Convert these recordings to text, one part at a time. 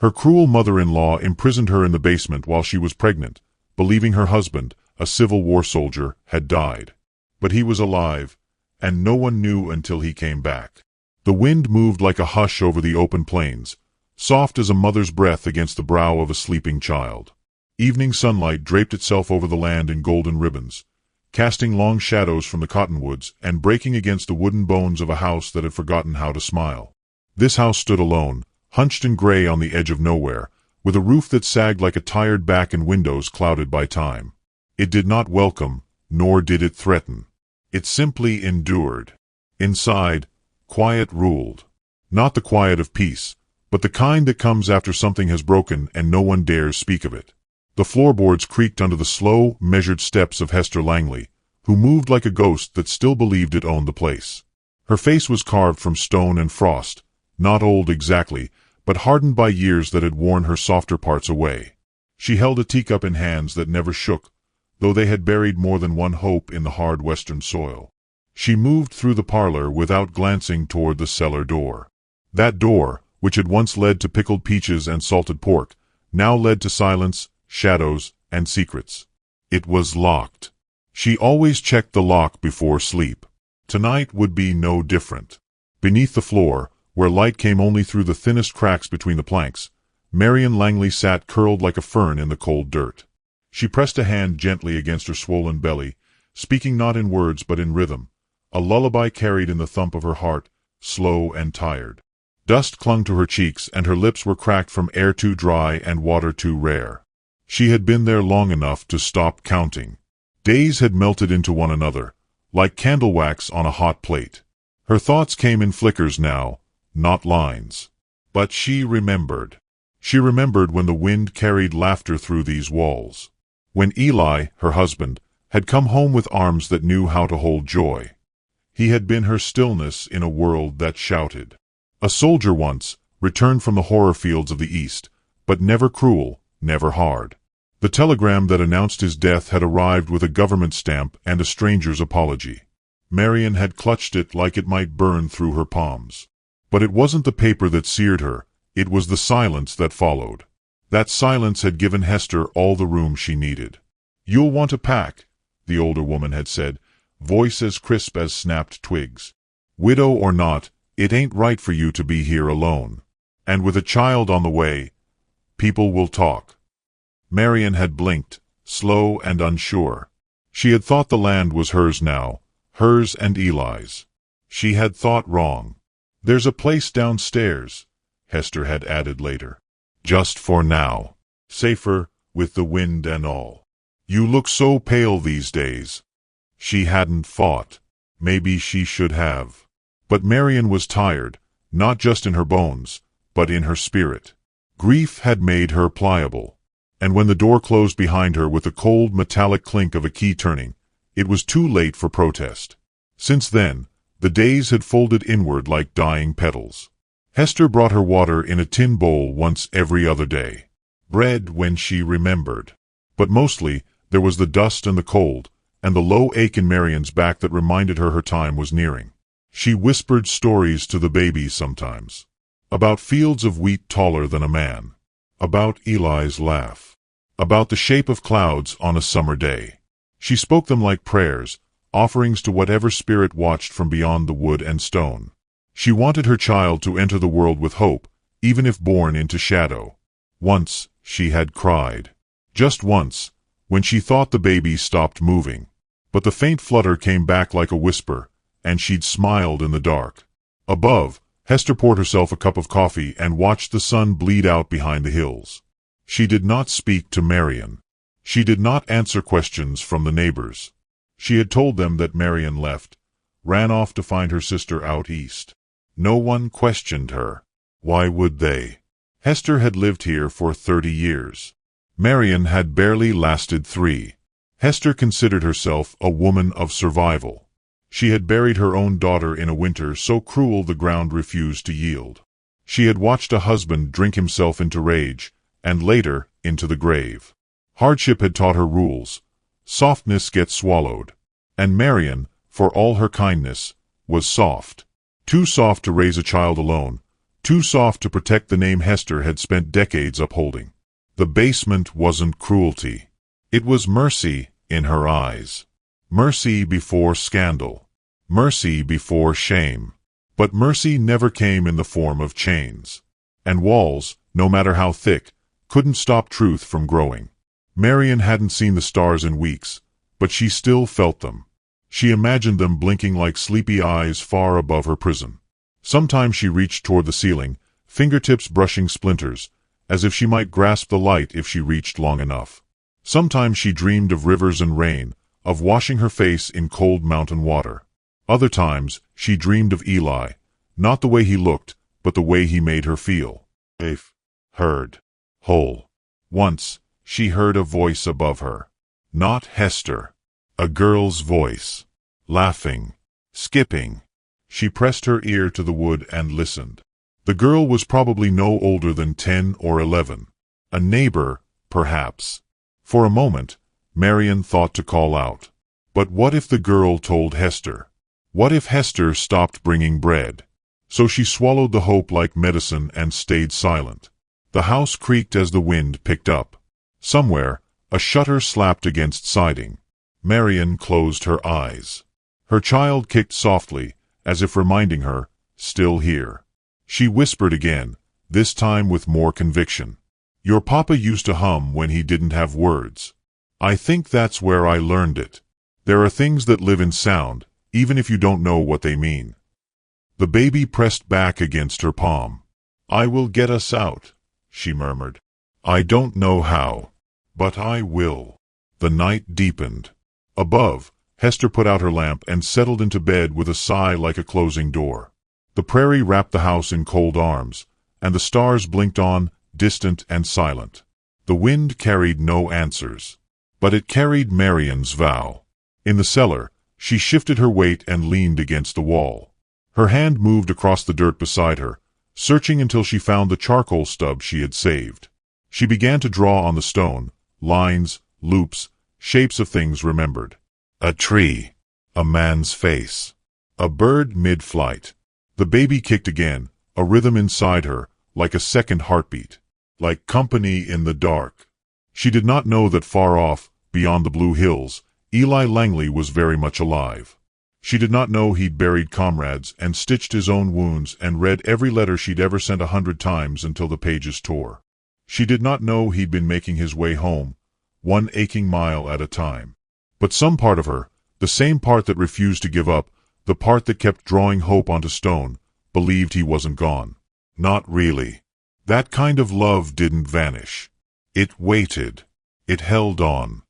Her cruel mother-in-law imprisoned her in the basement while she was pregnant, believing her husband, a Civil War soldier, had died. But he was alive, and no one knew until he came back. The wind moved like a hush over the open plains, soft as a mother's breath against the brow of a sleeping child. Evening sunlight draped itself over the land in golden ribbons, casting long shadows from the cottonwoods and breaking against the wooden bones of a house that had forgotten how to smile. This house stood alone, hunched and gray on the edge of nowhere, with a roof that sagged like a tired back and windows clouded by time. It did not welcome, nor did it threaten. It simply endured. Inside, quiet ruled. Not the quiet of peace, but the kind that comes after something has broken and no one dares speak of it. The floorboards creaked under the slow, measured steps of Hester Langley, who moved like a ghost that still believed it owned the place. Her face was carved from stone and frost, not old exactly, but hardened by years that had worn her softer parts away. She held a teacup in hands that never shook, though they had buried more than one hope in the hard western soil. She moved through the parlor without glancing toward the cellar door. That door, which had once led to pickled peaches and salted pork, now led to silence, shadows, and secrets. It was locked. She always checked the lock before sleep. Tonight would be no different. Beneath the floor, where light came only through the thinnest cracks between the planks, Marian Langley sat curled like a fern in the cold dirt. She pressed a hand gently against her swollen belly, speaking not in words but in rhythm, a lullaby carried in the thump of her heart, slow and tired. Dust clung to her cheeks and her lips were cracked from air too dry and water too rare. She had been there long enough to stop counting. Days had melted into one another, like candle wax on a hot plate. Her thoughts came in flickers now, not lines. But she remembered. She remembered when the wind carried laughter through these walls. When Eli, her husband, had come home with arms that knew how to hold joy. He had been her stillness in a world that shouted. A soldier once, returned from the horror fields of the East, but never cruel, never hard. The telegram that announced his death had arrived with a government stamp and a stranger's apology. Marian had clutched it like it might burn through her palms. But it wasn't the paper that seared her, it was the silence that followed. That silence had given Hester all the room she needed. "You'll want to pack," the older woman had said, voice as crisp as snapped twigs. "Widow or not, it ain't right for you to be here alone. And with a child on the way, people will talk." Marian had blinked, slow and unsure. She had thought the land was hers now, hers and Eli's. She had thought wrong. "There's a place downstairs," Hester had added later. "Just for now. Safer, with the wind and all. You look so pale these days." She hadn't fought. Maybe she should have. But Marian was tired, not just in her bones, but in her spirit. Grief had made her pliable. And when the door closed behind her with the cold metallic clink of a key turning, it was too late for protest. Since then, the days had folded inward like dying petals. Hester brought her water in a tin bowl once every other day. Bread when she remembered. But mostly, there was the dust and the cold, and the low ache in Marian's back that reminded her time was nearing. She whispered stories to the baby sometimes. About fields of wheat taller than a man. About Eli's laugh. About the shape of clouds on a summer day. She spoke them like prayers, offerings to whatever spirit watched from beyond the wood and stone. She wanted her child to enter the world with hope, even if born into shadow. Once, she had cried. Just once, when she thought the baby stopped moving. But the faint flutter came back like a whisper, and she'd smiled in the dark. Above, Hester poured herself a cup of coffee and watched the sun bleed out behind the hills. She did not speak to Marian. She did not answer questions from the neighbors. She had told them that Marian left, ran off to find her sister out east. No one questioned her. Why would they? Hester had lived here for 30 years. Marian had barely lasted 3. Hester considered herself a woman of survival. She had buried her own daughter in a winter so cruel the ground refused to yield. She had watched a husband drink himself into rage, and later, into the grave. Hardship had taught her rules. Softness gets swallowed. And Marian, for all her kindness, was soft. Too soft to raise a child alone, too soft to protect the name Hester had spent decades upholding. The basement wasn't cruelty. It was mercy in her eyes. Mercy before scandal. Mercy before shame. But mercy never came in the form of chains. And walls, no matter how thick, couldn't stop truth from growing. Marian hadn't seen the stars in weeks, but she still felt them. She imagined them blinking like sleepy eyes far above her prison. Sometimes she reached toward the ceiling, fingertips brushing splinters, as if she might grasp the light if she reached long enough. Sometimes she dreamed of rivers and rain, of washing her face in cold mountain water. Other times, she dreamed of Eli, not the way he looked, but the way he made her feel. Safe, heard, whole. Once, she heard a voice above her. Not Hester. A girl's voice. Laughing. Skipping. She pressed her ear to the wood and listened. The girl was probably no older than 10 or 11. A neighbor, perhaps. For a moment, Marian thought to call out. But what if the girl told Hester? What if Hester stopped bringing bread? So she swallowed the hope like medicine and stayed silent. The house creaked as the wind picked up. Somewhere, a shutter slapped against siding. Marian closed her eyes. Her child kicked softly, as if reminding her, still here. She whispered again, this time with more conviction. Your papa used to hum when he didn't have words. I think that's where I learned it. There are things that live in sound, even if you don't know what they mean. The baby pressed back against her palm. I will get us out, she murmured. I don't know how, but I will. The night deepened. Above, Hester put out her lamp and settled into bed with a sigh like a closing door. The prairie wrapped the house in cold arms, and the stars blinked on, distant and silent. The wind carried no answers. But it carried Marian's vow. In the cellar, she shifted her weight and leaned against the wall. Her hand moved across the dirt beside her, searching until she found the charcoal stub she had saved. She began to draw on the stone, lines, loops, shapes of things remembered. A tree. A man's face. A bird mid-flight. The baby kicked again, a rhythm inside her, like a second heartbeat. Like company in the dark. She did not know that far off, beyond the blue hills, Eli Langley was very much alive. She did not know he'd buried comrades and stitched his own wounds and read every letter she'd ever sent 100 times until the pages tore. She did not know he'd been making his way home, one aching mile at a time. But some part of her, the same part that refused to give up, the part that kept drawing hope onto stone, believed he wasn't gone. Not really. That kind of love didn't vanish. It waited. It held on.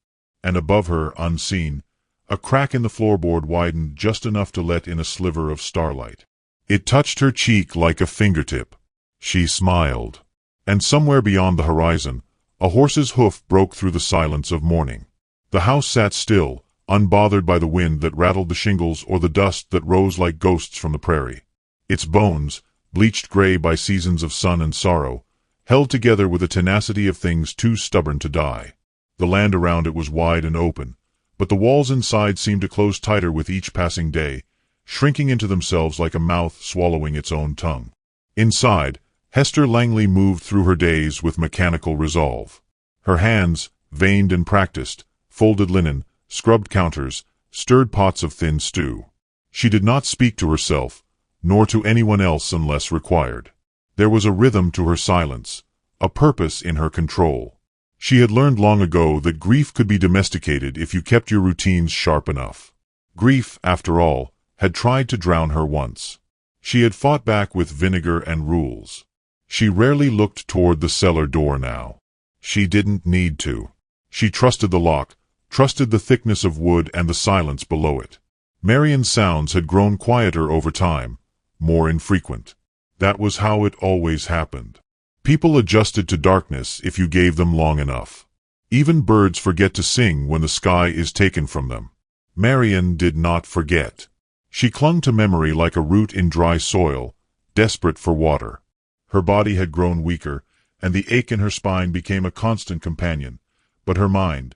And above her, unseen, a crack in the floorboard widened just enough to let in a sliver of starlight. It touched her cheek like a fingertip. She smiled. And somewhere beyond the horizon, a horse's hoof broke through the silence of morning. The house sat still, unbothered by the wind that rattled the shingles or the dust that rose like ghosts from the prairie. Its bones, bleached gray by seasons of sun and sorrow, held together with the tenacity of things too stubborn to die. The land around it was wide and open, but the walls inside seemed to close tighter with each passing day, shrinking into themselves like a mouth swallowing its own tongue. Inside, Hester Langley moved through her days with mechanical resolve. Her hands, veined and practiced, folded linen, scrubbed counters, stirred pots of thin stew. She did not speak to herself, nor to anyone else unless required. There was a rhythm to her silence, a purpose in her control. She had learned long ago that grief could be domesticated if you kept your routines sharp enough. Grief, after all, had tried to drown her once. She had fought back with vinegar and rules. She rarely looked toward the cellar door now. She didn't need to. She trusted the lock, trusted the thickness of wood and the silence below it. Marian's sounds had grown quieter over time, more infrequent. That was how it always happened. People adjusted to darkness if you gave them long enough. Even birds forget to sing when the sky is taken from them. Marian did not forget. She clung to memory like a root in dry soil, desperate for water. Her body had grown weaker, and the ache in her spine became a constant companion. But her mind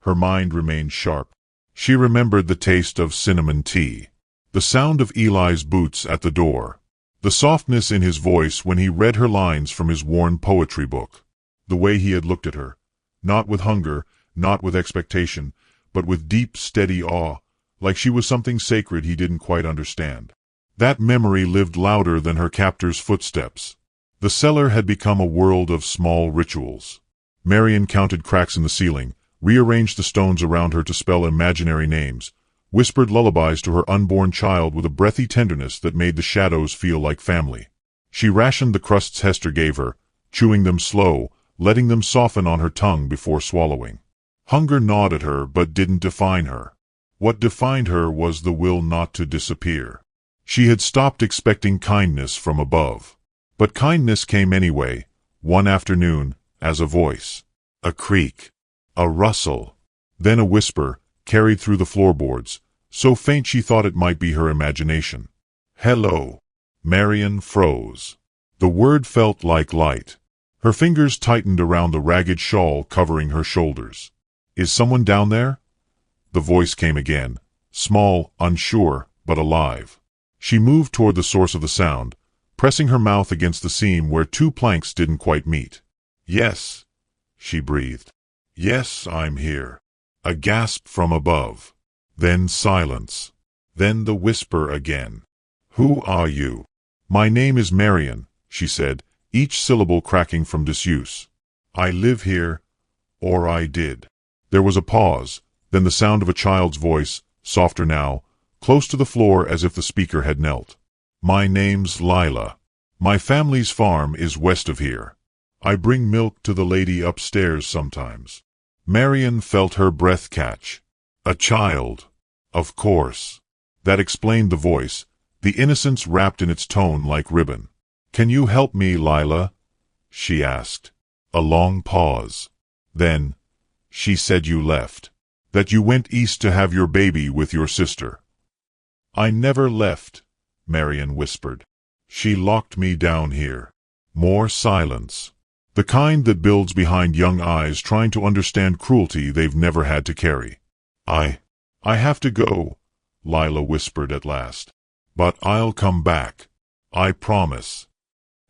remained sharp. She remembered the taste of cinnamon tea, the sound of Eli's boots at the door, The softness in his voice when he read her lines from his worn poetry book. The way he had looked at her, not with hunger, not with expectation, but with deep, steady awe, like she was something sacred he didn't quite understand. That memory lived louder than her captor's footsteps. The cellar had become a world of small rituals. Marion counted cracks in the ceiling, rearranged the stones around her to spell imaginary names, whispered lullabies to her unborn child with a breathy tenderness that made the shadows feel like family. She rationed the crusts Hester gave her, chewing them slow, letting them soften on her tongue before swallowing. Hunger gnawed at her but didn't define her. What defined her was the will not to disappear. She had stopped expecting kindness from above. But kindness came anyway, one afternoon, as a voice. A creak. A rustle. Then a whisper, carried through the floorboards, so faint she thought it might be her imagination. Hello. Marion froze. The word felt like light. Her fingers tightened around the ragged shawl covering her shoulders. Is someone down there? The voice came again, small, unsure, but alive. She moved toward the source of the sound, pressing her mouth against the seam where two planks didn't quite meet. Yes, she breathed. Yes, I'm here. A gasp from above. Then silence. Then the whisper again. Who are you? My name is Marion, she said, each syllable cracking from disuse. I live here, or I did. There was a pause, then the sound of a child's voice, softer now, close to the floor as if the speaker had knelt. My name's Lila. My family's farm is west of here. I bring milk to the lady upstairs sometimes. Marion felt her breath catch. A child. Of course. That explained the voice, the innocence wrapped in its tone like ribbon. Can you help me, Lila? She asked. A long pause. Then, she said you left. That you went east to have your baby with your sister. I never left, Marion whispered. She locked me down here. More silence. The kind that builds behind young eyes trying to understand cruelty they've never had to carry. I have to go, Lila whispered at last. But I'll come back. I promise.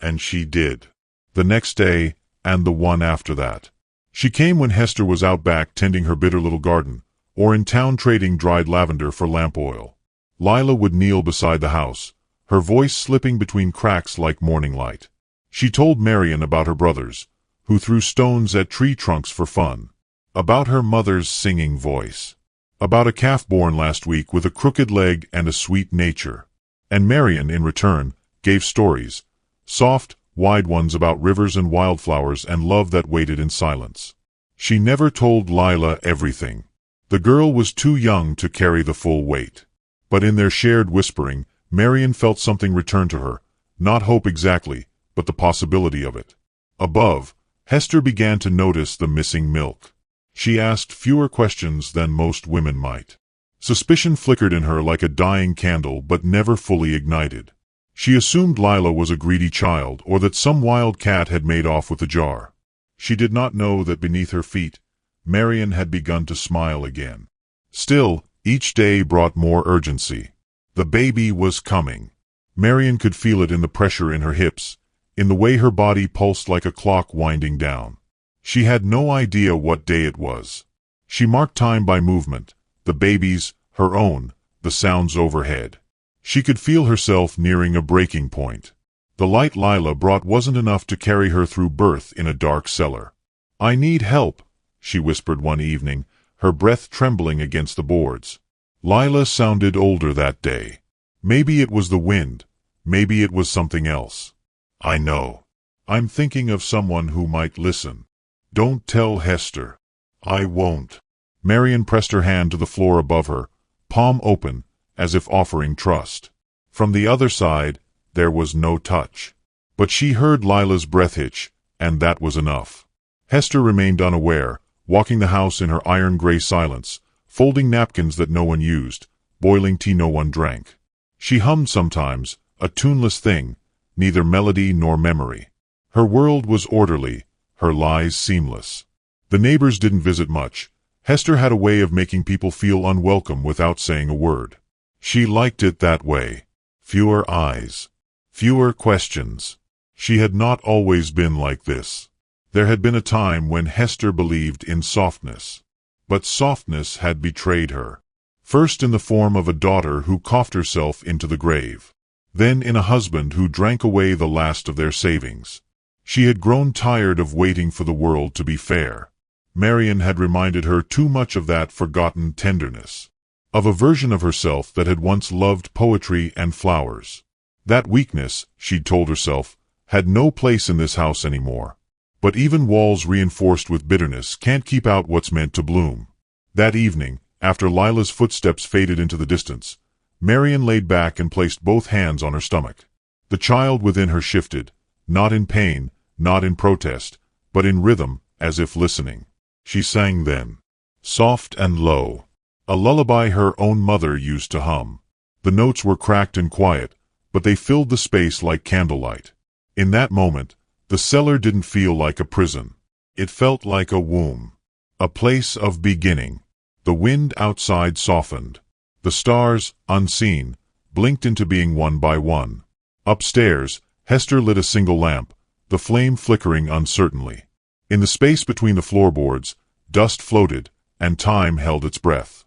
And she did. The next day, and the one after that. She came when Hester was out back tending her bitter little garden, or in town trading dried lavender for lamp oil. Lila would kneel beside the house, her voice slipping between cracks like morning light. She told Marion about her brothers, who threw stones at tree trunks for fun. About her mother's singing voice. About a calf born last week with a crooked leg and a sweet nature. And Marion, in return, gave stories, soft, wide ones about rivers and wildflowers and love that waited in silence. She never told Lila everything. The girl was too young to carry the full weight. But in their shared whispering, Marion felt something return to her, not hope exactly, but the possibility of it. Above, Hester began to notice the missing milk. She asked fewer questions than most women might. Suspicion flickered in her like a dying candle but never fully ignited. She assumed Lila was a greedy child or that some wild cat had made off with the jar. She did not know that beneath her feet, Marion had begun to smile again. Still, each day brought more urgency. The baby was coming. Marion could feel it in the pressure in her hips, in the way her body pulsed like a clock winding down. She had no idea what day it was. She marked time by movement, the baby's, her own, the sounds overhead. She could feel herself nearing a breaking point. The light Lila brought wasn't enough to carry her through birth in a dark cellar. I need help, she whispered one evening, her breath trembling against the boards. Lila sounded older that day. Maybe it was the wind, maybe it was something else. I know. I'm thinking of someone who might listen. Don't tell Hester. I won't. Marion pressed her hand to the floor above her, palm open, as if offering trust. From the other side, there was no touch. But she heard Lila's breath hitch, and that was enough. Hester remained unaware, walking the house in her iron-gray silence, folding napkins that no one used, boiling tea no one drank. She hummed sometimes, a tuneless thing, neither melody nor memory. Her world was orderly, her lies seamless. The neighbors didn't visit much. Hester had a way of making people feel unwelcome without saying a word. She liked it that way. Fewer eyes. Fewer questions. She had not always been like this. There had been a time when Hester believed in softness. But softness had betrayed her. First in the form of a daughter who coughed herself into the grave. Then in a husband who drank away the last of their savings. She had grown tired of waiting for the world to be fair. Marian had reminded her too much of that forgotten tenderness. Of a version of herself that had once loved poetry and flowers. That weakness, she'd told herself, had no place in this house anymore. But even walls reinforced with bitterness can't keep out what's meant to bloom. That evening, after Lila's footsteps faded into the distance, Marian laid back and placed both hands on her stomach. The child within her shifted, not in pain, not in protest, but in rhythm, as if listening. She sang then, soft and low, a lullaby her own mother used to hum. The notes were cracked and quiet, but they filled the space like candlelight. In that moment, the cellar didn't feel like a prison. It felt like a womb, a place of beginning. The wind outside softened. The stars, unseen, blinked into being one by one. Upstairs, Hester lit a single lamp, the flame flickering uncertainly. In the space between the floorboards, dust floated, and time held its breath.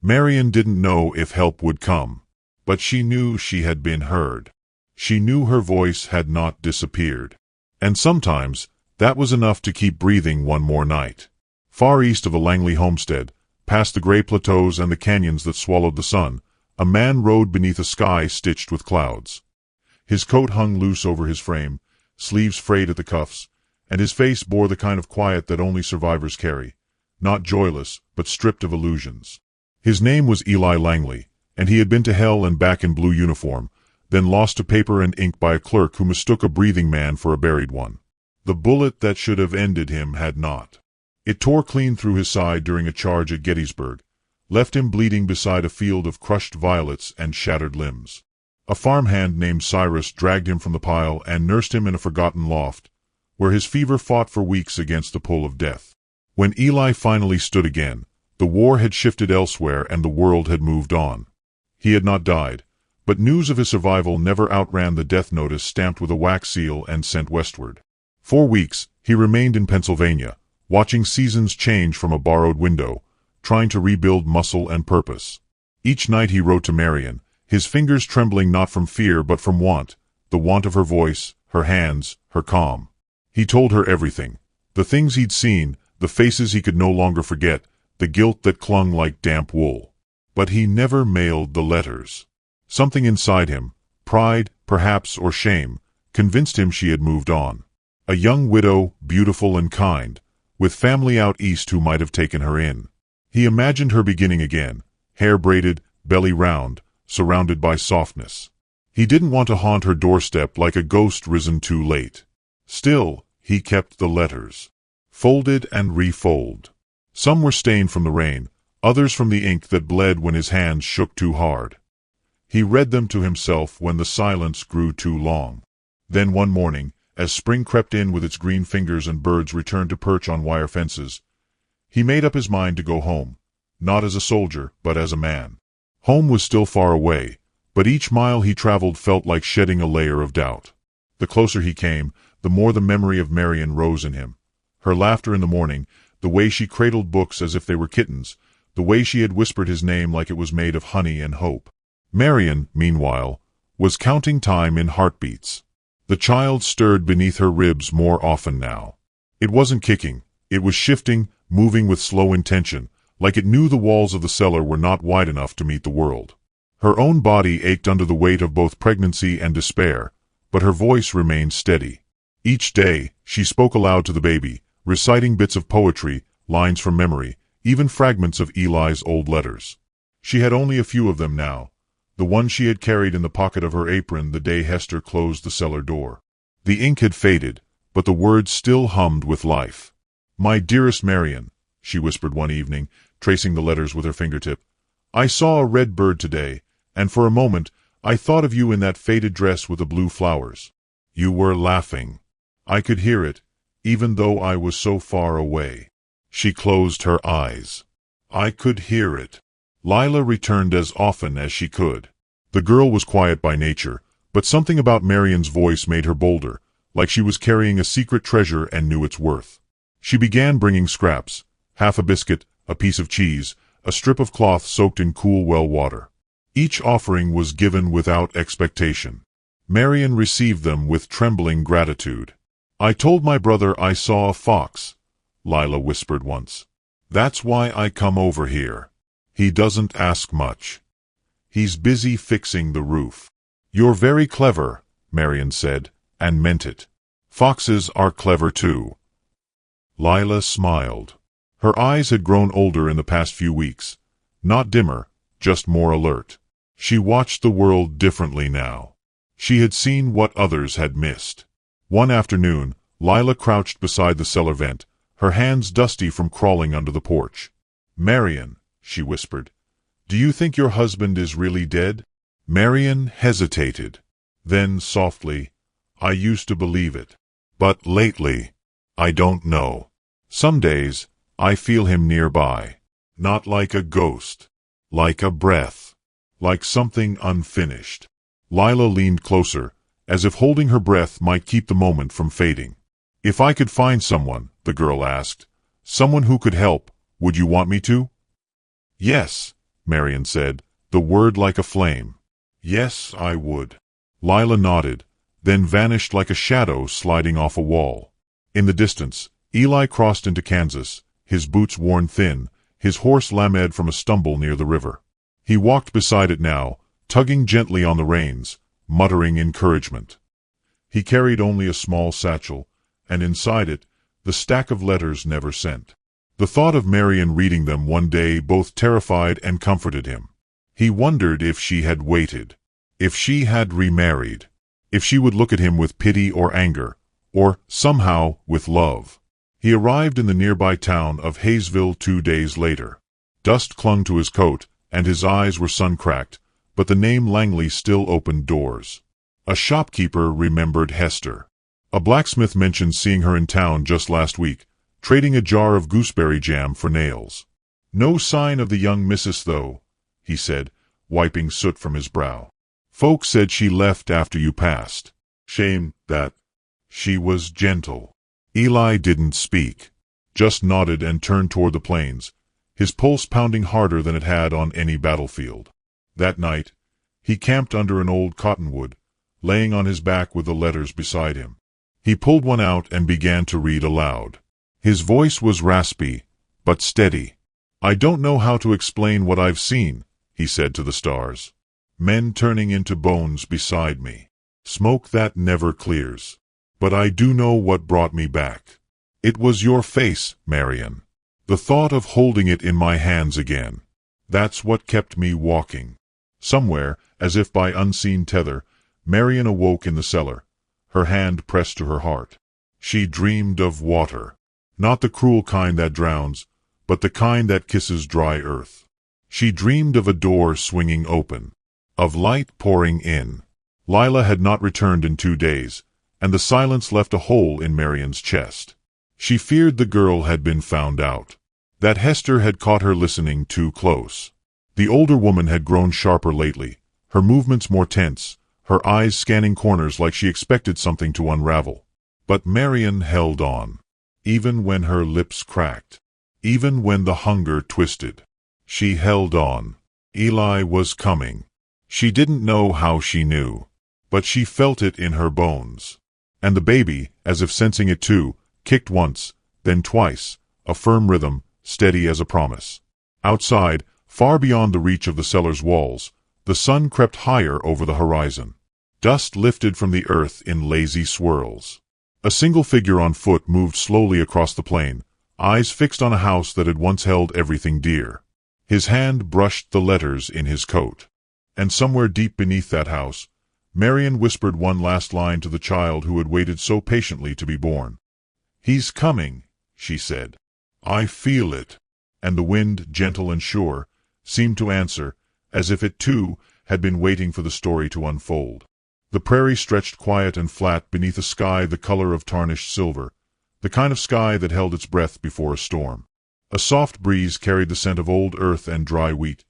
Marian didn't know if help would come, but she knew she had been heard. She knew her voice had not disappeared. And sometimes, that was enough to keep breathing one more night. Far east of the Langley homestead, past the gray plateaus and the canyons that swallowed the sun, a man rode beneath a sky stitched with clouds. His coat hung loose over his frame, sleeves frayed at the cuffs, and his face bore the kind of quiet that only survivors carry, not joyless, but stripped of illusions. His name was Eli Langley, and he had been to hell and back in blue uniform, then lost to paper and ink by a clerk who mistook a breathing man for a buried one. The bullet that should have ended him had not. It tore clean through his side during a charge at Gettysburg, left him bleeding beside a field of crushed violets and shattered limbs. A farmhand named Cyrus dragged him from the pile and nursed him in a forgotten loft, where his fever fought for weeks against the pull of death. When Eli finally stood again, the war had shifted elsewhere and the world had moved on. He had not died, but news of his survival never outran the death notice stamped with a wax seal and sent westward. 4 weeks, he remained in Pennsylvania, watching seasons change from a borrowed window, trying to rebuild muscle and purpose. Each night he wrote to Marian, his fingers trembling not from fear but from want, the want of her voice, her hands, her calm. He told her everything, the things he'd seen, the faces he could no longer forget, the guilt that clung like damp wool. But he never mailed the letters. Something inside him, pride, perhaps, or shame, convinced him she had moved on. A young widow, beautiful and kind, with family out east who might have taken her in. He imagined her beginning again, hair braided, belly round, surrounded by softness. He didn't want to haunt her doorstep like a ghost risen too late. Still, he kept the letters. Folded and refold. Some were stained from the rain, others from the ink that bled when his hands shook too hard. He read them to himself when the silence grew too long. Then one morning, as spring crept in with its green fingers and birds returned to perch on wire fences, he made up his mind to go home, not as a soldier, but as a man. Home was still far away, but each mile he traveled felt like shedding a layer of doubt. The closer he came, the more the memory of Marian rose in him. Her laughter in the morning, the way she cradled books as if they were kittens, the way she had whispered his name like it was made of honey and hope. Marian, meanwhile, was counting time in heartbeats. The child stirred beneath her ribs more often now. It wasn't kicking, it was shifting, moving with slow intention, like it knew the walls of the cellar were not wide enough to meet the world. Her own body ached under the weight of both pregnancy and despair, but her voice remained steady. Each day, she spoke aloud to the baby, reciting bits of poetry, lines from memory, even fragments of Eli's old letters. She had only a few of them now, the one she had carried in the pocket of her apron the day Hester closed the cellar door. The ink had faded, but the words still hummed with life. "My dearest Marian," she whispered one evening, tracing the letters with her fingertip, "I saw a red bird today, and for a moment I thought of you in that faded dress with the blue flowers. You were laughing. I could hear it, even though I was so far away." She closed her eyes. "I could hear it." Lila returned as often as she could. The girl was quiet by nature, But something about Marian's voice made her bolder, like she was carrying a secret treasure and knew its worth. She began bringing scraps, half a biscuit, a piece of cheese, a strip of cloth soaked in cool well water. Each offering was given without expectation. Marian received them with trembling gratitude. "I told my brother I saw a fox," Lila whispered once. "That's why I come over here. He doesn't ask much. He's busy fixing the roof." "You're very clever," Marian said, and meant it. "Foxes are clever too." Lila smiled. Her eyes had grown older in the past few weeks. Not dimmer, just more alert. She watched the world differently now. She had seen what others had missed. One afternoon, Lila crouched beside the cellar vent, her hands dusty from crawling under the porch. "Marian," she whispered, "do you think your husband is really dead?" Marian hesitated. Then, softly, "I used to believe it. But lately, I don't know. Some days, I feel him nearby. Not like a ghost. Like a breath. Like something unfinished." Lila leaned closer, as if holding her breath might keep the moment from fading. "If I could find someone," the girl asked, "someone who could help, would you want me to?" "Yes," Marian said, the word like a flame. "Yes, I would." Lila nodded, then vanished like a shadow sliding off a wall. In the distance, Eli crossed into Kansas, his boots worn thin, his horse lamed from a stumble near the river. He walked beside it now, tugging gently on the reins, muttering encouragement. He carried only a small satchel, and inside it, the stack of letters never sent. The thought of Marian reading them one day both terrified and comforted him. He wondered if she had waited, if she had remarried, if she would look at him with pity or anger, or, somehow, with love. He arrived in the nearby town of Hayesville 2 days later. Dust clung to his coat, and his eyes were sun-cracked, but the name Langley still opened doors. A shopkeeper remembered Hester. A blacksmith mentioned seeing her in town just last week, trading a jar of gooseberry jam for nails. "No sign of the young missus, though," he said, wiping soot from his brow. "Folks said she left after you passed. Shame that." She was gentle. Eli didn't speak, just nodded and turned toward the plains, his pulse pounding harder than it had on any battlefield. That night, he camped under an old cottonwood, laying on his back with the letters beside him. He pulled one out and began to read aloud. His voice was raspy, but steady. "I don't know how to explain what I've seen," he said to the stars. "Men turning into bones beside me. Smoke that never clears. But I do know what brought me back. It was your face, Marian. The thought of holding it in my hands again. That's what kept me walking." Somewhere, as if by unseen tether, Marian awoke in the cellar, her hand pressed to her heart. She dreamed of water. Not the cruel kind that drowns, but the kind that kisses dry earth. She dreamed of a door swinging open, of light pouring in. Lila had not returned in 2 days, and the silence left a hole in Marian's chest. She feared the girl had been found out, that Hester had caught her listening too close. The older woman had grown sharper lately, her movements more tense, her eyes scanning corners like she expected something to unravel. But Marian held on, even when her lips cracked, even when the hunger twisted. She held on. Eli was coming. She didn't know how she knew, but she felt it in her bones. And the baby, as if sensing it too, kicked once, then twice, a firm rhythm, steady as a promise. Outside, far beyond the reach of the cellar's walls, the sun crept higher over the horizon. Dust lifted from the earth in lazy swirls. A single figure on foot moved slowly across the plain, eyes fixed on a house that had once held everything dear. His hand brushed the letters in his coat. And somewhere deep beneath that house, Marian whispered one last line to the child who had waited so patiently to be born. "He's coming," she said. "I feel it." And the wind, gentle and sure, seemed to answer, as if it too had been waiting for the story to unfold. The prairie stretched quiet and flat beneath a sky the color of tarnished silver, the kind of sky that held its breath before a storm. A soft breeze carried the scent of old earth and dry wheat,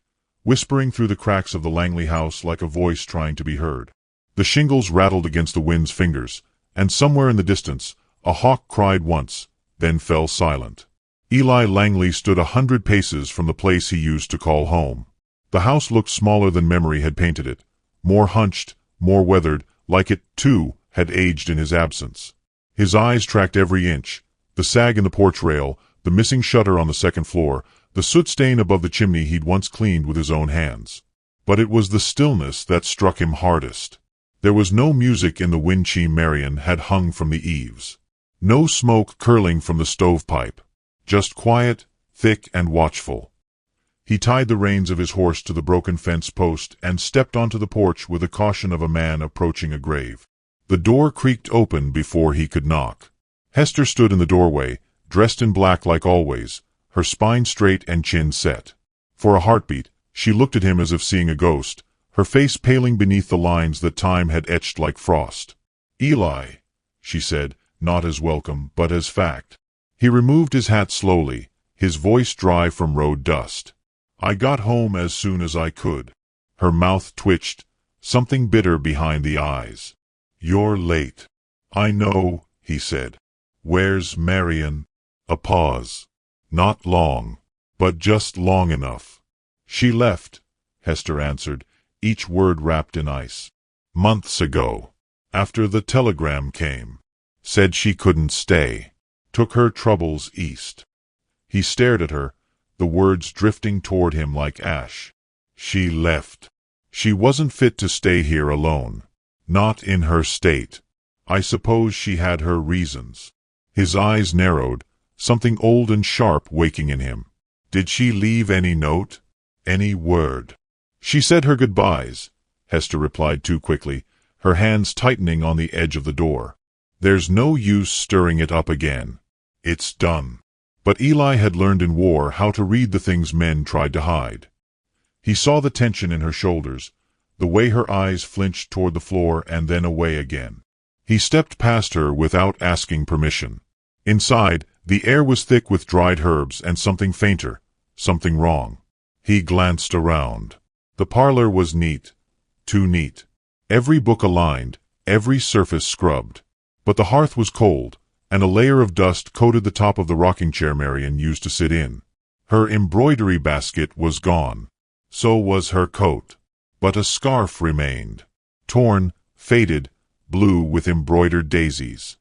whispering through the cracks of the Langley house like a voice trying to be heard. The shingles rattled against the wind's fingers, and somewhere in the distance, a hawk cried once, then fell silent. Eli Langley stood 100 paces from the place he used to call home. The house looked smaller than memory had painted it, more hunched, more weathered, like it, too, had aged in his absence. His eyes tracked every inch, the sag in the porch rail, the missing shutter on the second floor, the soot stain above the chimney he'd once cleaned with his own hands. But it was the stillness that struck him hardest. There was no music in the windchime Marion had hung from the eaves. No smoke curling from the stovepipe. Just quiet, thick, and watchful. He tied the reins of his horse to the broken fence post and stepped onto the porch with the caution of a man approaching a grave. The door creaked open before he could knock. Hester stood in the doorway, dressed in black like always, her spine straight and chin set. For a heartbeat, she looked at him as if seeing a ghost, her face paling beneath the lines that time had etched like frost. "Eli," she said, not as welcome, but as fact. He removed his hat slowly, his voice dry from road dust. "I got home as soon as I could." Her mouth twitched, something bitter behind the eyes. "You're late." "I know," he said. "Where's Marion?" A pause. "Not long, but just long enough." "She left," Hester answered, each word wrapped in ice. "Months ago. After the telegram came. Said she couldn't stay. Took her troubles east." He stared at her, the words drifting toward him like ash. "She left. She wasn't fit to stay here alone. Not in her state. I suppose she had her reasons." His eyes narrowed, something old and sharp waking in him. "Did she leave any note? Any word?" "She said her goodbyes," Hester replied too quickly, her hands tightening on the edge of the door. "There's no use stirring it up again. It's done." But Eli had learned in war how to read the things men tried to hide. He saw the tension in her shoulders, the way her eyes flinched toward the floor and then away again. He stepped past her without asking permission. Inside, the air was thick with dried herbs and something fainter, something wrong. He glanced around. The parlor was neat, too neat. Every book aligned, every surface scrubbed. But the hearth was cold, and a layer of dust coated the top of the rocking chair Marion used to sit in. Her embroidery basket was gone. So was her coat. But a scarf remained. Torn, faded, blue with embroidered daisies.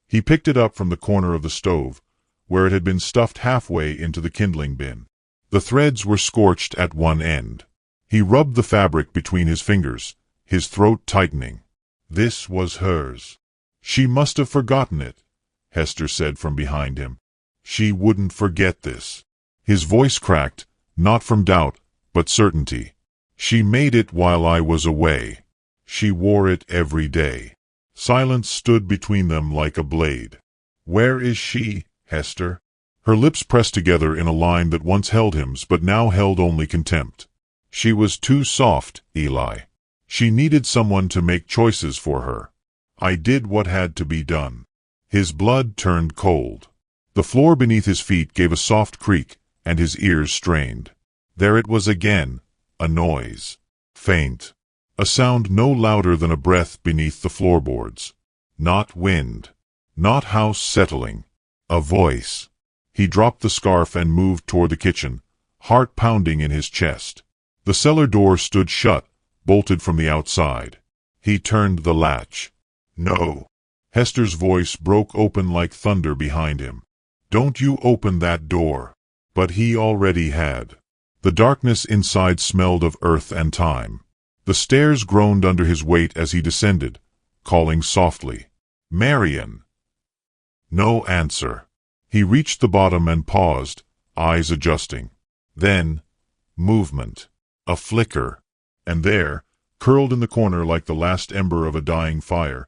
He picked it up from the corner of the stove, where it had been stuffed halfway into the kindling bin. The threads were scorched at one end. He rubbed the fabric between his fingers, his throat tightening. This was hers. "She must have forgotten it," Hester said from behind him. "She wouldn't forget this." His voice cracked, not from doubt, but certainty. "She made it while I was away. She wore it every day." Silence stood between them like a blade. "Where is she, Hester?" Her lips pressed together in a line that once held him's but now held only contempt. "She was too soft, Eli. She needed someone to make choices for her. I did what had to be done." His blood turned cold. The floor beneath his feet gave a soft creak, and his ears strained. There it was again, a noise. Faint. A sound no louder than a breath beneath the floorboards. Not wind. Not house settling. A voice. He dropped the scarf and moved toward the kitchen, heart pounding in his chest. The cellar door stood shut, bolted from the outside. He turned the latch. "No." Hester's voice broke open like thunder behind him. "Don't you open that door." But he already had. The darkness inside smelled of earth and time. The stairs groaned under his weight as he descended, calling softly, "Marion!" No answer. He reached the bottom and paused, eyes adjusting. Then, movement. A flicker. And there, curled in the corner like the last ember of a dying fire,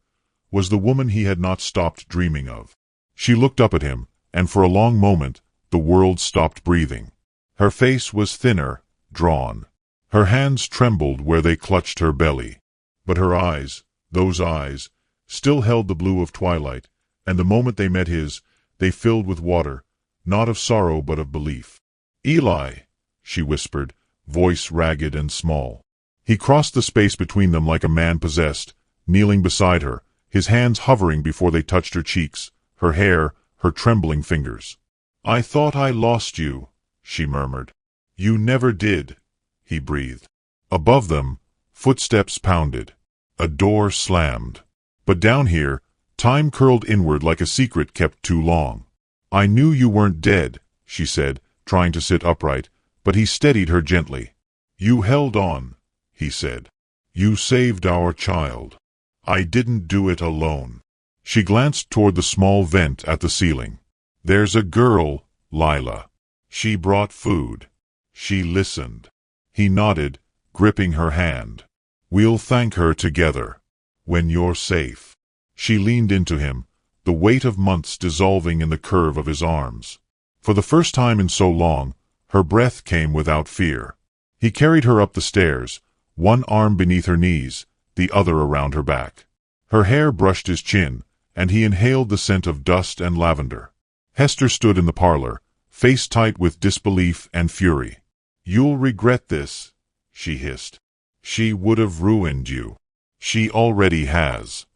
was the woman he had not stopped dreaming of. She looked up at him, and for a long moment, the world stopped breathing. Her face was thinner, drawn. Her hands trembled where they clutched her belly. But her eyes, those eyes, still held the blue of twilight, and the moment they met his, they filled with water, not of sorrow but of belief. "Eli," she whispered, voice ragged and small. He crossed the space between them like a man possessed, kneeling beside her, his hands hovering before they touched her cheeks, her hair, her trembling fingers. "I thought I lost you," she murmured. "You never did," he breathed. Above them, footsteps pounded. A door slammed. But down here, time curled inward like a secret kept too long. "I knew you weren't dead," she said, trying to sit upright, but he steadied her gently. "You held on," he said. "You saved our child. I didn't do it alone." She glanced toward the small vent at the ceiling. "There's a girl, Lila. She brought food. She listened." He nodded, gripping her hand. "We'll thank her together. When you're safe." She leaned into him, the weight of months dissolving in the curve of his arms. For the first time in so long, her breath came without fear. He carried her up the stairs, one arm beneath her knees, the other around her back. Her hair brushed his chin, and he inhaled the scent of dust and lavender. Hester stood in the parlor, face tight with disbelief and fury. "You'll regret this," she hissed. "She would have ruined you. She already has."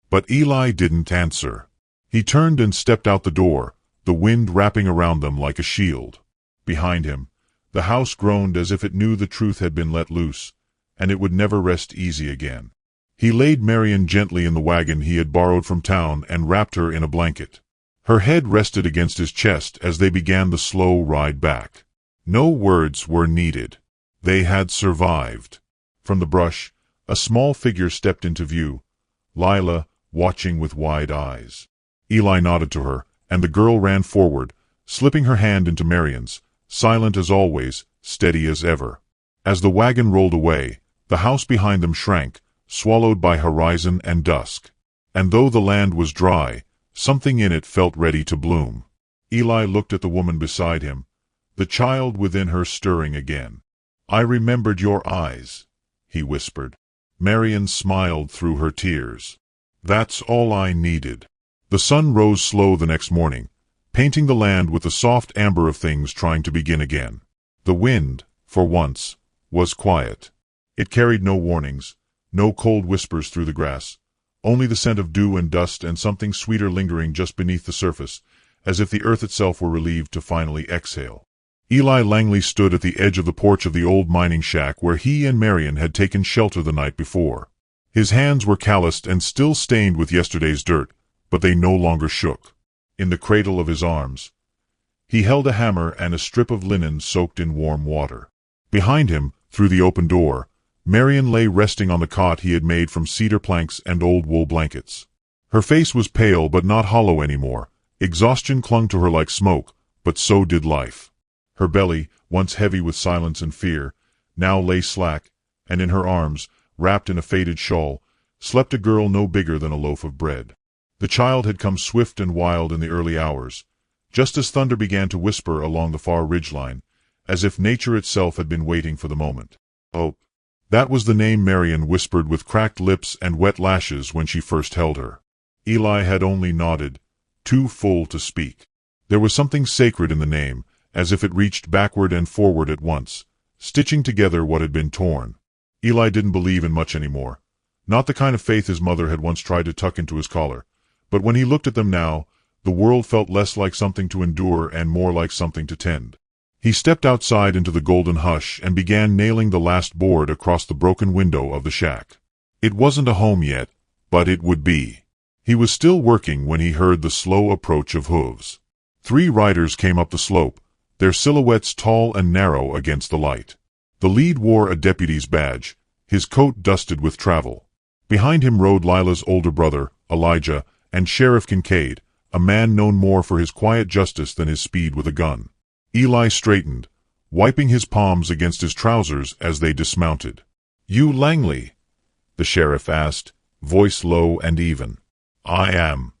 But Eli didn't answer. He turned and stepped out the door, the wind wrapping around them like a shield. Behind him, the house groaned as if it knew the truth had been let loose, and it would never rest easy again. He laid Marion gently in the wagon he had borrowed from town and wrapped her in a blanket. Her head rested against his chest as they began the slow ride back. No words were needed. They had survived. From the brush, a small figure stepped into view, Lila watching with wide eyes. Eli nodded to her, and the girl ran forward, slipping her hand into Marion's, silent as always, steady as ever. As the wagon rolled away, the house behind them shrank, swallowed by horizon and dusk. And though the land was dry, something in it felt ready to bloom. Eli looked at the woman beside him, the child within her stirring again. "I remembered your eyes," he whispered. Marion smiled through her tears. "That's all I needed." The sun rose slow the next morning, painting the land with the soft amber of things trying to begin again. The wind, for once, was quiet. It carried no warnings, no cold whispers through the grass, only the scent of dew and dust and something sweeter lingering just beneath the surface, as if the earth itself were relieved to finally exhale. Eli Langley stood at the edge of the porch of the old mining shack where he and Marion had taken shelter the night before. His hands were calloused and still stained with yesterday's dirt, but they no longer shook. In the cradle of his arms, he held a hammer and a strip of linen soaked in warm water. Behind him, through the open door, Marion lay resting on the cot he had made from cedar planks and old wool blankets. Her face was pale but not hollow anymore. Exhaustion clung to her like smoke, but so did life. Her belly, once heavy with silence and fear, now lay slack, and in her arms, wrapped in a faded shawl, slept a girl no bigger than a loaf of bread. The child had come swift and wild in the early hours, just as thunder began to whisper along the far ridgeline, as if nature itself had been waiting for the moment. Hope. That was the name Marion whispered with cracked lips and wet lashes when she first held her. Eli had only nodded, too full to speak. There was something sacred in the name, as if it reached backward and forward at once, stitching together what had been torn. Eli didn't believe in much anymore. Not the kind of faith his mother had once tried to tuck into his collar. But when he looked at them now, the world felt less like something to endure and more like something to tend. He stepped outside into the golden hush and began nailing the last board across the broken window of the shack. It wasn't a home yet, but it would be. He was still working when he heard the slow approach of hooves. 3 riders came up the slope, their silhouettes tall and narrow against the light. The lead wore a deputy's badge, his coat dusted with travel. Behind him rode Lila's older brother, Elijah, and Sheriff Kincaid, a man known more for his quiet justice than his speed with a gun. Eli straightened, wiping his palms against his trousers as they dismounted. "You Langley?" the sheriff asked, voice low and even. "I am."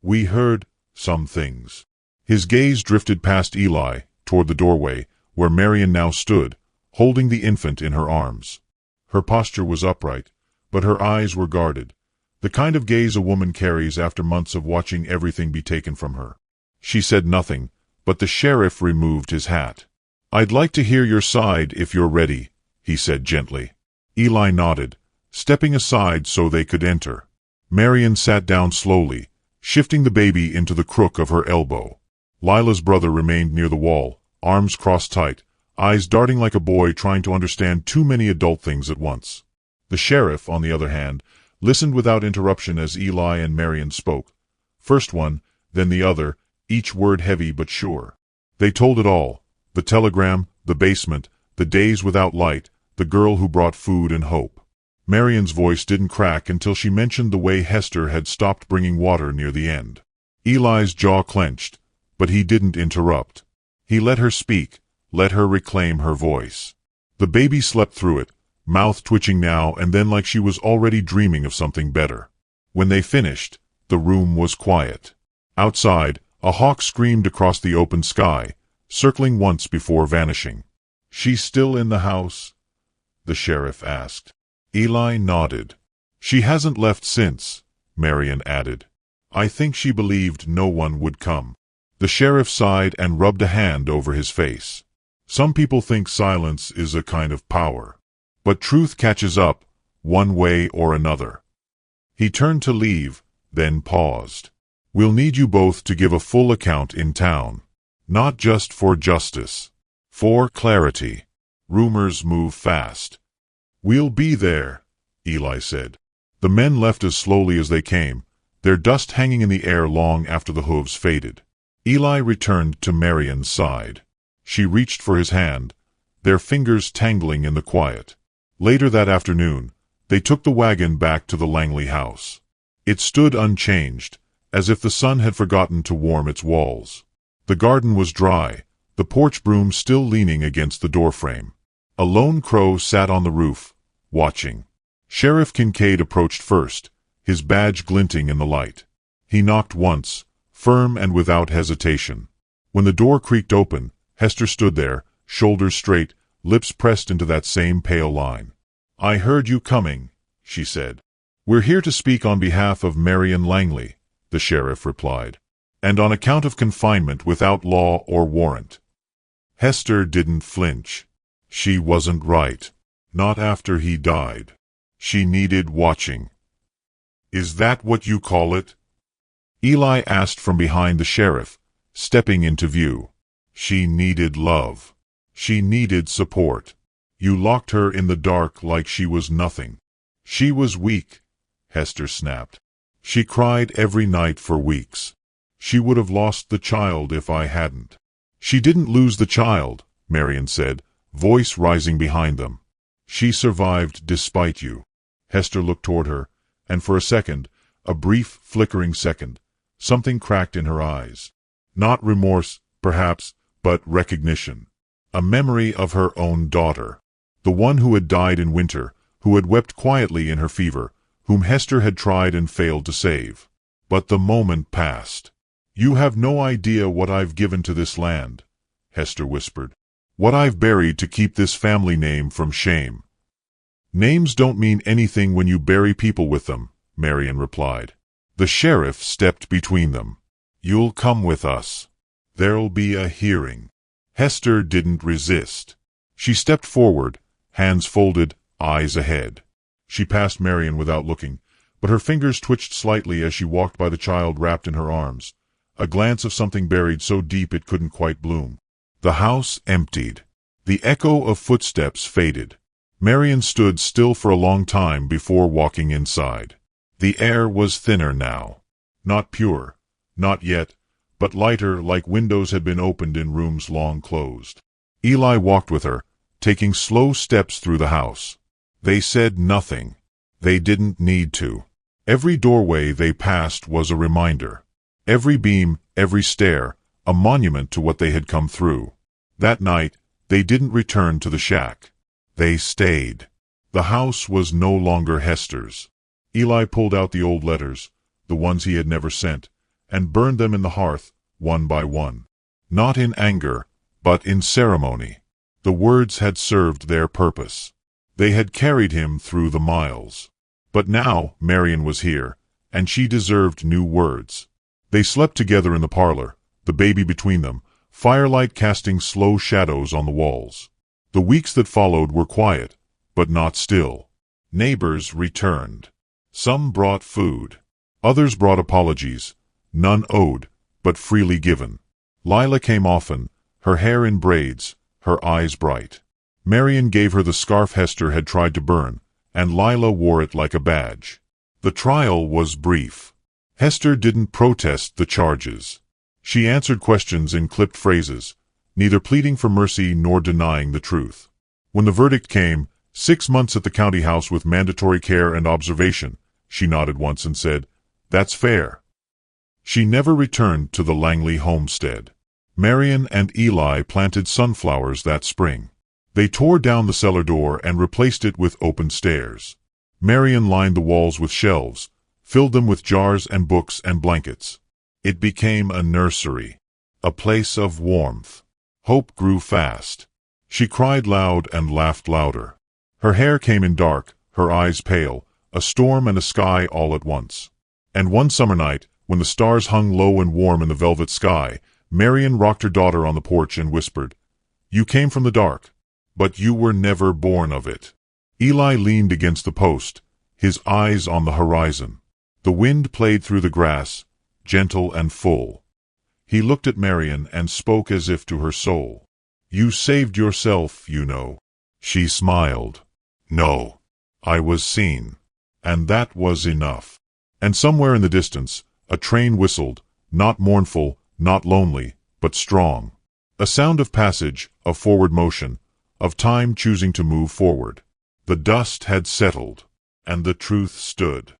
"We heard some things." His gaze drifted past Eli, toward the doorway, where Marion now stood, holding the infant in her arms. Her posture was upright, but her eyes were guarded, the kind of gaze a woman carries after months of watching everything be taken from her. She said nothing, but the sheriff removed his hat. "I'd like to hear your side if you're ready," he said gently. Eli nodded, stepping aside so they could enter. Marion sat down slowly, shifting the baby into the crook of her elbow. Lila's brother remained near the wall, arms crossed tight, eyes darting like a boy trying to understand too many adult things at once. The sheriff, on the other hand, listened without interruption as Eli and Marion spoke. First one, then the other, each word heavy but sure. They told it all: the telegram, the basement, the days without light, the girl who brought food and hope. Marion's voice didn't crack until she mentioned the way Hester had stopped bringing water near the end. Eli's jaw clenched, but he didn't interrupt. He let her speak, let her reclaim her voice. The baby slept through it, mouth twitching now and then like she was already dreaming of something better. When they finished, the room was quiet. Outside, a hawk screamed across the open sky, circling once before vanishing. "She's still in the house?" the sheriff asked. Eli nodded. "She hasn't left since," Marion added. "I think she believed no one would come." The sheriff sighed and rubbed a hand over his face. "Some people think silence is a kind of power. But truth catches up, one way or another." He turned to leave, then paused. "We'll need you both to give a full account in town. Not just for justice. For clarity. Rumors move fast." "We'll be there," Eli said. The men left as slowly as they came, their dust hanging in the air long after the hooves faded. Eli returned to Marion's side. She reached for his hand, their fingers tangling in the quiet. Later that afternoon, they took the wagon back to the Langley house. It stood unchanged, as if the sun had forgotten to warm its walls. The garden was dry, the porch broom still leaning against the doorframe. A lone crow sat on the roof, watching. Sheriff Kincaid approached first, his badge glinting in the light. He knocked once, firm and without hesitation. When the door creaked open, Hester stood there, shoulders straight, lips pressed into that same pale line. "I heard you coming," she said. "We're here to speak on behalf of Marion Langley," the sheriff replied. "And on account of confinement without law or warrant." Hester didn't flinch. She wasn't right. Not after he died. She needed watching. "Is that what you call it?" Eli asked from behind the sheriff, stepping into view. "She needed love. She needed support. You locked her in the dark like she was nothing." "She was weak," Hester snapped. "She cried every night for weeks. She would have lost the child if I hadn't." "She didn't lose the child," Marion said, voice rising behind them. "She survived despite you." Hester looked toward her, and for a second, a brief, flickering second, something cracked in her eyes. Not remorse, perhaps, but recognition. A memory of her own daughter. The one who had died in winter, who had wept quietly in her fever, whom Hester had tried and failed to save. But the moment passed. "You have no idea what I've given to this land," Hester whispered. "What I've buried to keep this family name from shame." "Names don't mean anything when you bury people with them," Marion replied. The sheriff stepped between them. "You'll come with us. There'll be a hearing." Hester didn't resist. She stepped forward, hands folded, eyes ahead. She passed Marion without looking, but her fingers twitched slightly as she walked by the child wrapped in her arms, a glance of something buried so deep it couldn't quite bloom. The house emptied. The echo of footsteps faded. Marion stood still for a long time before walking inside. The air was thinner now. Not pure, not yet, but lighter, like windows had been opened in rooms long closed. Eli walked with her, taking slow steps through the house. They said nothing. They didn't need to. Every doorway they passed was a reminder. Every beam, every stair, a monument to what they had come through. That night, they didn't return to the shack. They stayed. The house was no longer Hester's. Eli pulled out the old letters, the ones he had never sent, and burned them in the hearth, one by one. Not in anger, but in ceremony. The words had served their purpose. They had carried him through the miles. But now Marion was here, and she deserved new words. They slept together in the parlor, the baby between them, firelight casting slow shadows on the walls. The weeks that followed were quiet, but not still. Neighbors returned. Some brought food. Others brought apologies, none owed, but freely given. Lila came often, her hair in braids, her eyes bright. Marion gave her the scarf Hester had tried to burn, and Lila wore it like a badge. The trial was brief. Hester didn't protest the charges. She answered questions in clipped phrases, neither pleading for mercy nor denying the truth. When the verdict came, 6 months at the county house with mandatory care and observation, she nodded once and said, "That's fair." She never returned to the Langley homestead. Marion and Eli planted sunflowers that spring. They tore down the cellar door and replaced it with open stairs. Marion lined the walls with shelves, filled them with jars and books and blankets. It became a nursery, a place of warmth. Hope grew fast. She cried loud and laughed louder. Her hair came in dark, her eyes pale, a storm and a sky all at once. And one summer night, when the stars hung low and warm in the velvet sky, Marion rocked her daughter on the porch and whispered, "You came from the dark, but you were never born of it." Eli leaned against the post, his eyes on the horizon. The wind played through the grass, gentle and full. He looked at Marion and spoke as if to her soul. "You saved yourself, you know." She smiled. "No, I was seen. And that was enough." And somewhere in the distance, a train whistled, not mournful, not lonely, but strong. A sound of passage, of forward motion, of time choosing to move forward. The dust had settled, and the truth stood.